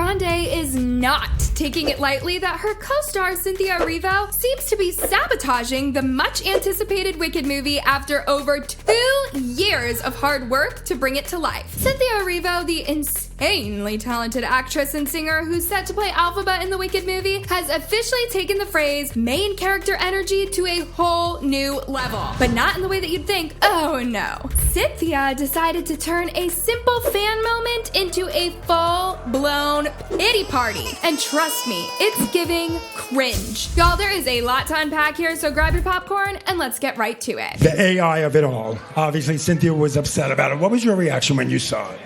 Grande is not taking it lightly that her co-star Cynthia Erivo seems to be sabotaging the much-anticipated Wicked movie after over 2 years of hard work to bring it to life. Cynthia Erivo, the insanely talented actress and singer who's set to play Elphaba in the Wicked movie, has officially taken the phrase main character energy to a whole new level. But not in the way that you'd think. Oh no. Cynthia decided to turn a simple fan moment into a full-blown pity party. And trust me, it's giving cringe. Y'all, there is a lot to unpack here, so grab your popcorn and let's get right to it. The AI of it all. Obviously, Cynthia was upset about it. What was your reaction when you saw it?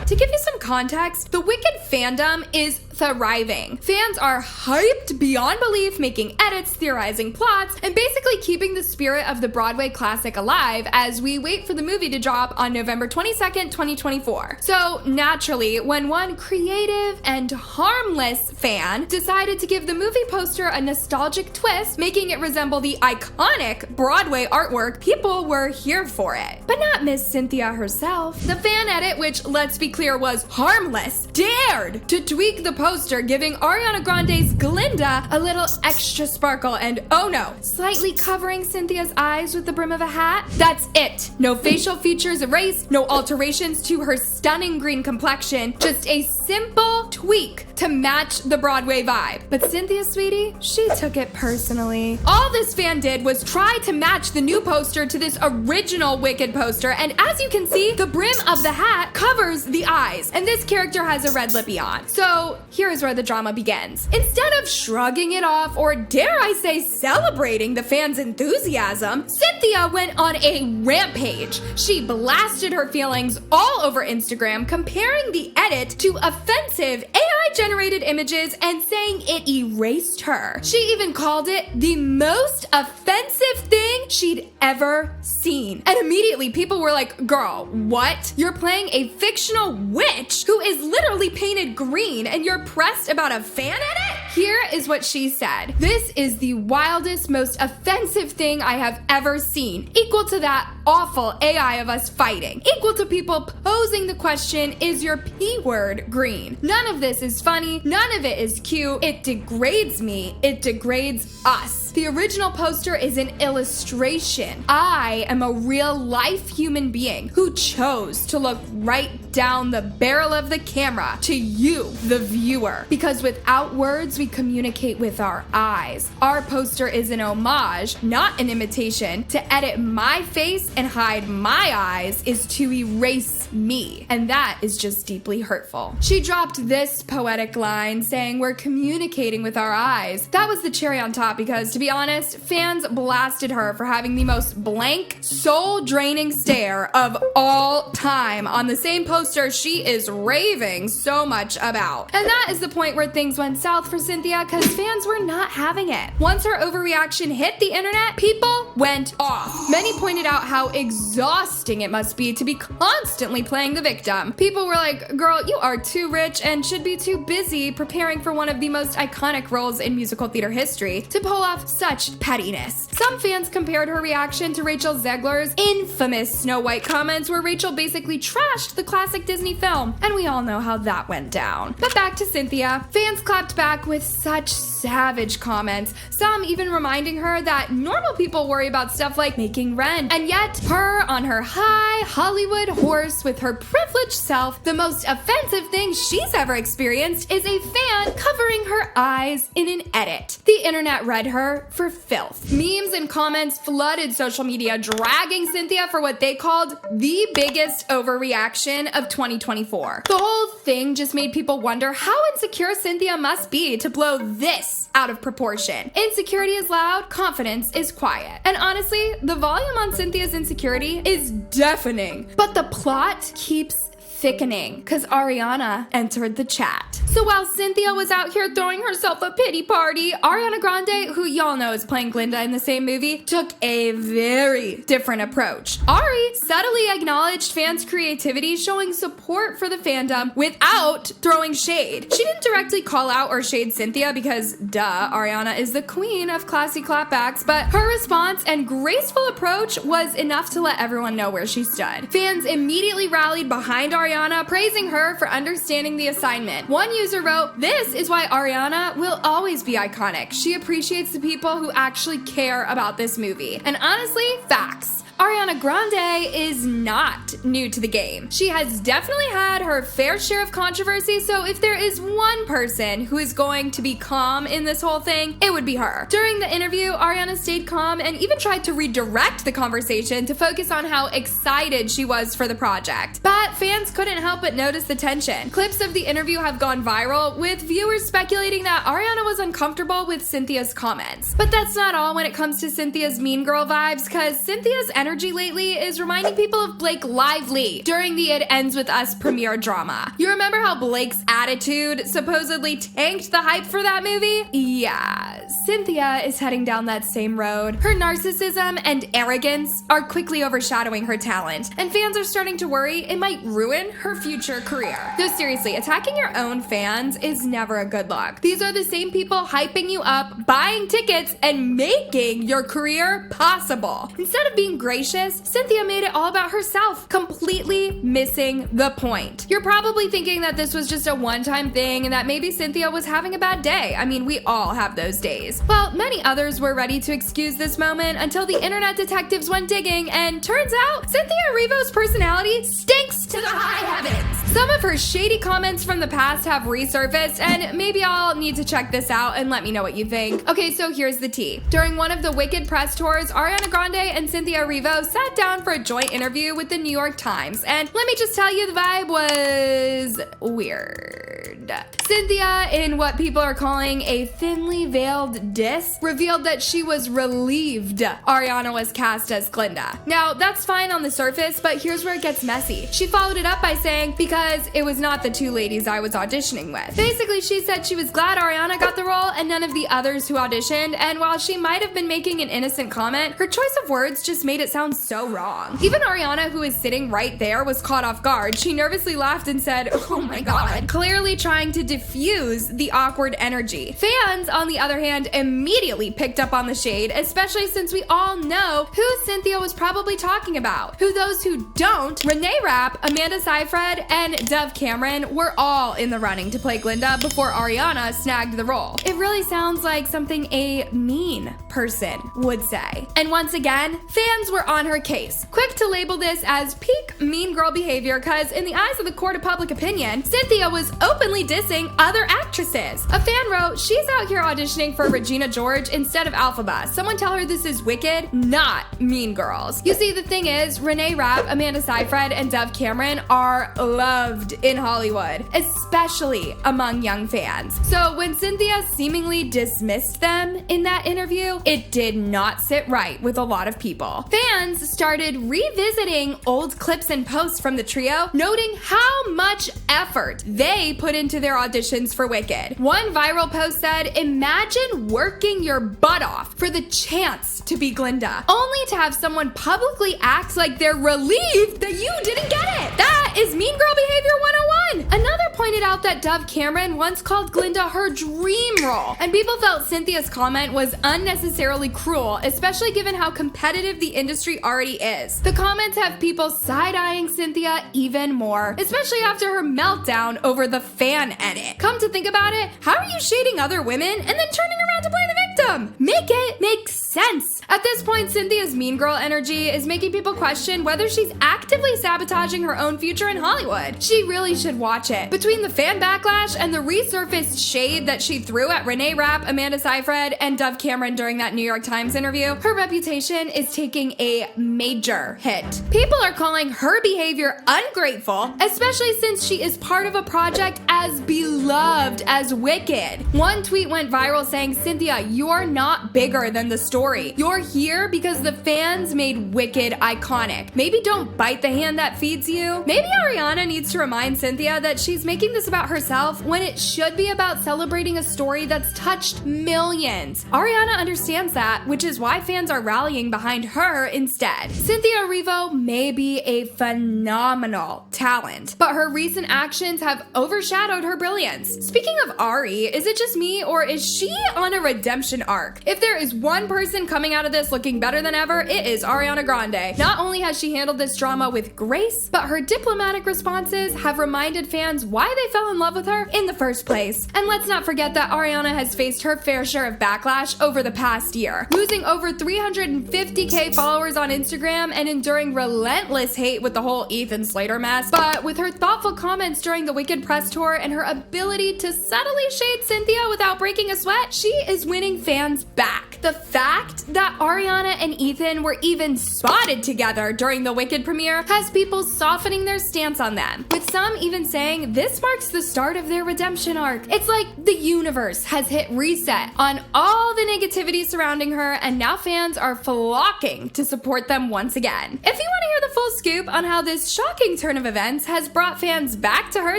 To give you some context, the Wicked fandom is thriving. Fans are hyped beyond belief, making edits, theorizing plots, and basically keeping the spirit of the Broadway classic alive as we wait for the movie to drop on November 22nd, 2024. So naturally, when one creative and harmless fan decided to give the movie poster a nostalgic twist, making it resemble the iconic Broadway artwork, people were here for it. But not Miss Cynthia herself. The fan edit, which let's be clear was harmless, dared to tweak the poster, giving Ariana Grande's Glinda a little extra sparkle and, oh no, slightly covering Cynthia's eyes with the brim of a hat. That's it. No facial features erased, no alterations to her stunning green complexion, just a simple tweak to match the Broadway vibe. But Cynthia, sweetie, she took it personally. All this fan did was try to match the new poster to this original Wicked poster, and as you can see, the brim of the hat covers the eyes, and this character has a red lippy on. So here's where the drama begins. Instead of shrugging it off, or dare I say celebrating the fans' enthusiasm, Cynthia went on a rampage. She blasted her feelings all over Instagram, comparing the edit to offensive AI-generated images and saying it erased her. She even called it the most offensive thing she'd ever seen. And immediately people were like, girl, what? You're playing a fictional witch who is literally painted green and you're pressed about a fan edit? Here is what she said. This is the wildest, most offensive thing I have ever seen. Equal to that awful AI of us fighting. Equal to people posing the question, is your P word green? None of this is funny. None of it is cute. It degrades me. It degrades us. The original poster is an illustration. I am a real life human being who chose to look right down the barrel of the camera to you, the viewer. Because without words, we communicate with our eyes. Our poster is an homage, not an imitation. To edit my face and hide my eyes is to erase me. And that is just deeply hurtful. She dropped this poetic line saying we're communicating with our eyes. That was the cherry on top because, to be honest, fans blasted her for having the most blank, soul-draining stare of all time on the same poster she is raving so much about. And that is the point where things went south for Cynthia because fans were not having it. Once her overreaction hit the internet, people went off. Many pointed out how exhausting it must be to be constantly playing the victim. People were like, girl, you are too rich and should be too busy preparing for one of the most iconic roles in musical theater history to pull off such pettiness. Some fans compared her reaction to Rachel Zegler's infamous Snow White comments where Rachel basically trashed the classic Disney film, and we all know how that went down. But back to Cynthia. Fans clapped back with such savage comments, some even reminding her that normal people worry about stuff like making rent, and yet her on her high Hollywood horse with her privileged self, the most offensive thing she's ever experienced is a fan covering her eyes in an edit. The internet read her for filth. Memes and comments flooded social media, dragging Cynthia for what they called the biggest overreaction of 2024. The whole thing just made people wonder how insecure Cynthia must be to blow this out of proportion. Insecurity is loud, confidence is quiet. And honestly, the volume on Cynthia's insecurity is deafening. But the plot keeps thickening because Ariana entered the chat. So while Cynthia was out here throwing herself a pity party, Ariana Grande, who y'all know is playing Glinda in the same movie, took a very different approach. Ari subtly acknowledged fans' creativity, showing support for the fandom without throwing shade. She didn't directly call out or shade Cynthia because, duh, Ariana is the queen of classy clapbacks, but her response and graceful approach was enough to let everyone know where she stood. Fans immediately rallied behind Ariana, praising her for understanding the assignment. One user wrote, "This is why Ariana will always be iconic. She appreciates the people who actually care about this movie." And honestly, facts. Ariana Grande is not new to the game. She has definitely had her fair share of controversy, so if there is one person who is going to be calm in this whole thing, it would be her. During the interview, Ariana stayed calm and even tried to redirect the conversation to focus on how excited she was for the project. But fans couldn't help but notice the tension. Clips of the interview have gone viral, with viewers speculating that Ariana was uncomfortable with Cynthia's comments. But that's not all when it comes to Cynthia's mean girl vibes, because Cynthia's energy lately is reminding people of Blake Lively during the It Ends With Us premiere drama. You remember how Blake's attitude supposedly tanked the hype for that movie? Yeah, Cynthia is heading down that same road. Her narcissism and arrogance are quickly overshadowing her talent, and fans are starting to worry it might ruin her future career. Though seriously, attacking your own fans is never a good look. These are the same people hyping you up, buying tickets, and making your career possible. Instead of being gracious, Cynthia made it all about herself, completely missing the point. You're probably thinking that this was just a one-time thing and that maybe Cynthia was having a bad day. I mean, we all have those days. Well, many others were ready to excuse this moment until the internet detectives went digging, and turns out Cynthia Erivo's personality stinks to the high heavens. Some of her shady comments from the past have resurfaced, and maybe I'll need to check this out and let me know what you think. Okay, so here's the tea. During one of the Wicked press tours, Ariana Grande and Cynthia Erivo sat down for a joint interview with the New York Times, and let me just tell you, the vibe was weird. Cynthia, in what people are calling a thinly veiled diss, revealed that she was relieved Ariana was cast as Glinda. Now, that's fine on the surface, but here's where it gets messy. She followed it up by saying, because it was not the two ladies I was auditioning with. Basically, she said she was glad Ariana got the role and none of the others who auditioned, and while she might have been making an innocent comment, her choice of words just made it sound so wrong. Even Ariana, who is sitting right there, was caught off guard. She nervously laughed and said, "Oh my god," clearly trying to diffuse the awkward energy. Fans, on the other hand, immediately picked up on the shade, especially since we all know who Cynthia was probably talking about. Those who don't, Renee Rapp, Amanda Seyfried, and Dove Cameron were all in the running to play Glinda before Ariana snagged the role. It really sounds like something a mean person would say. And once again, fans were on her case, quick to label this as peak mean girl behavior, because in the eyes of the court of public opinion, Cynthia was openly dissing other actresses. A fan wrote, "She's out here auditioning for Regina George instead of Elphaba. Someone tell her this is Wicked, not Mean Girls." You see, the thing is, Renee Rapp, Amanda Seyfried, and Dove Cameron are loved in Hollywood, especially among young fans. So when Cynthia seemingly dismissed them in that interview, it did not sit right with a lot of people. Fans started revisiting old clips and posts from the trio, noting how much effort they put into their auditions for Wicked. One viral post said, "Imagine working your butt off for the chance to be Glinda, only to have someone publicly act like they're relieved that you didn't get it. That is Mean Girl Behavior 101. Another pointed out that Dove Cameron once called Glinda her dream role, and people felt Cynthia's comment was unnecessarily cruel, especially given how competitive the industry already is. The comments have people side-eyeing Cynthia even more, especially after her meltdown over the fan edit. Come to think about it, how are you shading other women and then turning around to play the victim? Make it make sense. At this point, Cynthia's mean girl energy is making people question whether she's actively sabotaging her own future in Hollywood. She really should watch it. Between the fan backlash and the resurfaced shade that she threw at Renee Rapp, Amanda Seyfried, and Dove Cameron during that New York Times interview, her reputation is taking a major hit. People are calling her behavior ungrateful, especially since she is part of a project as beloved as Wicked. One tweet went viral saying, "Cynthia, you're you're not bigger than the story. You're here because the fans made Wicked iconic. Maybe don't bite the hand that feeds you. Maybe Ariana needs to remind Cynthia that she's making this about herself when it should be about celebrating a story that's touched millions. Ariana understands that, which is why fans are rallying behind her instead. Cynthia Erivo may be a phenomenal talent, but her recent actions have overshadowed her brilliance. Speaking of Ari, is it just me or is she on a redemption arc? If there is one person coming out of this looking better than ever, it is Ariana Grande. Not only has she handled this drama with grace, but her diplomatic responses have reminded fans why they fell in love with her in the first place. And let's not forget that Ariana has faced her fair share of backlash over the past year, losing over 350k followers on Instagram and enduring relentless hate with the whole Ethan Slater mess. But with her thoughtful comments during the Wicked press tour and her ability to subtly shade Cynthia without breaking a sweat, she is winning fans back. The fact that Ariana and Ethan were even spotted together during the Wicked premiere has people softening their stance on them, with some even saying this marks the start of their redemption arc. It's like the universe has hit reset on all the negativity surrounding her, and now fans are flocking to support them once again. If you want to hear the full scoop on how this shocking turn of events has brought fans back to her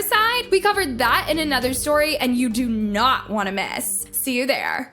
side, we covered that in another story, and you do not want to miss. See you there.